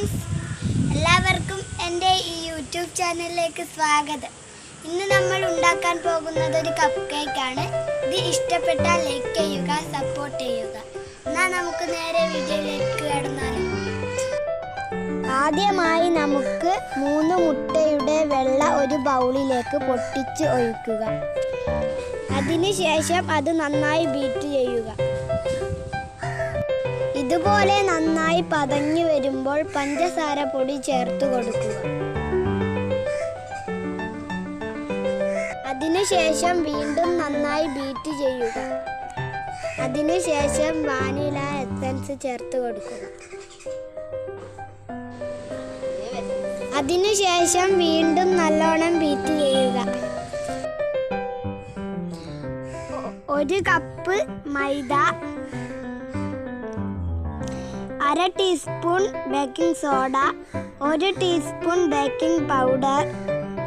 Friends, എല്ലാവർക്കും എൻ്റെ ഈ യൂട്യൂബ് ചാനലിലേക്ക് സ്വാഗതം. ഇന്ന് നമ്മൾ ഉണ്ടാക്കാൻ പോകുന്നത് ഒരു കപ്പ് കേക്കാണ്. ഇത് ഇഷ്ടപ്പെട്ടാൽ ലൈക്ക് ചെയ്യുക, സപ്പോർട്ട് ചെയ്യുക. എന്നാൽ നമുക്ക് നേരെ വീഡിയോയിലേക്ക് കടന്നാലോ. ആദ്യമായി നമുക്ക് 3 മുട്ടയുടെ വെള്ള ഒരു ബൗളിലേക്ക് പൊട്ടിച്ച് ഒഴിക്കുക. അതിനുശേഷം അത് നന്നായി ബീറ്റ് ചെയ്യുക. ഇതുപോലെ നന്നായി പതഞ്ഞു വരുമ്പോൾ പഞ്ചസാര പൊടി ചേർത്ത് കൊടുക്കുക. അതിനുശേഷം വീണ്ടും നന്നായി ബീറ്റ് ചെയ്യുക. അതിനുശേഷം വാനില എസൻസ് ചേർത്ത് കൊടുക്കുക. അതിനുശേഷം വീണ്ടും നല്ലോണം ബീറ്റ് ചെയ്യുക. 1 cup maida, 1/2 teaspoon baking soda, 1 teaspoon baking powder,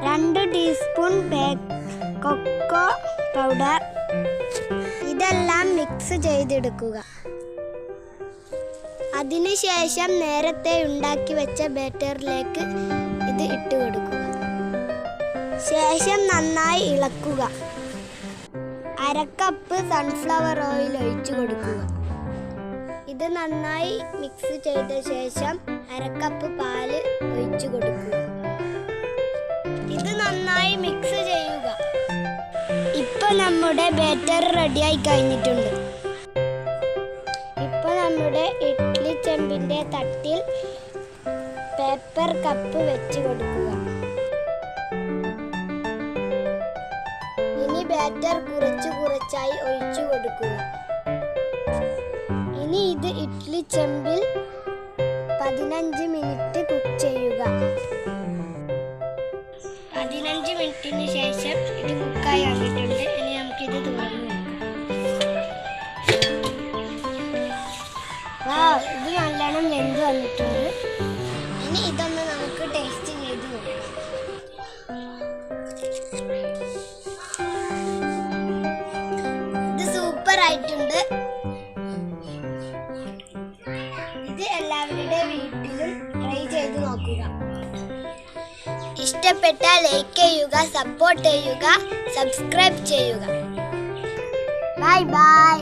2 teaspoon cocoa powder, ഇതെല്ലാം മിക്സ് ചെയ്തെടുക്കുക. അതിനുശേഷം നേരത്തെ ഉണ്ടാക്കി വെച്ച ബാറ്ററിലേക്ക് ഇത് ഇട്ട് കൊടുക്കുക. ശേഷം നന്നായി ഇളക്കുക. 1/2 കപ്പ് സൺഫ്ലവർ ഓയിൽ ഒഴിച്ചു കൊടുക്കുക. ഇത് നന്നായി മിക്സ് ചെയ്ത ശേഷം 1/2 കപ്പ് പാല് ഒഴിച്ചു കൊടുക്കുക. ഇത് നന്നായി മിക്സ് ചെയ്യുക. ഇപ്പോൾ നമ്മുടെ ബാറ്റർ റെഡിയായി കഴിഞ്ഞിട്ടുണ്ട്. ഇപ്പോൾ നമ്മുടെ ഇഡ്ഡലി ചെമ്പിൻ്റെ തട്ടിൽ പേപ്പർ കപ്പ് വെച്ച് കൊടുക്കുക. ഇനി ബാറ്റർ കുറച്ചായി ഒഴിച്ചു കൊടുക്കുക. ഇനി ഇത് ഇഡ്ഡലി ചെമ്പിൽ 15 മിനിറ്റ് കുക്ക് ചെയ്യുക. 15 മിനിറ്റിന് ശേഷം ഇത് കുക്കായി വന്നിട്ടുണ്ട്. ഇനി നമുക്കിത് തുറന്നു നോക്കാം. ഇത് നല്ലോണം വെന്ത് വന്നിട്ടുണ്ട്. ഇനി ഇതൊന്ന് നമുക്ക് ടേസ്റ്റ് ചെയ്ത് നോക്കാം. ഇത് സൂപ്പർ ആയിട്ടുണ്ട്. ഇത് എല്ലാവരുടെ വീട്ടിലും ട്രൈ ചെയ്ത് നോക്കുക. ഇഷ്ടപ്പെട്ടാൽ ലൈക്ക് ചെയ്യുക, സപ്പോർട്ട് ചെയ്യുക, സബ്സ്ക്രൈബ് ചെയ്യുക. Bye bye.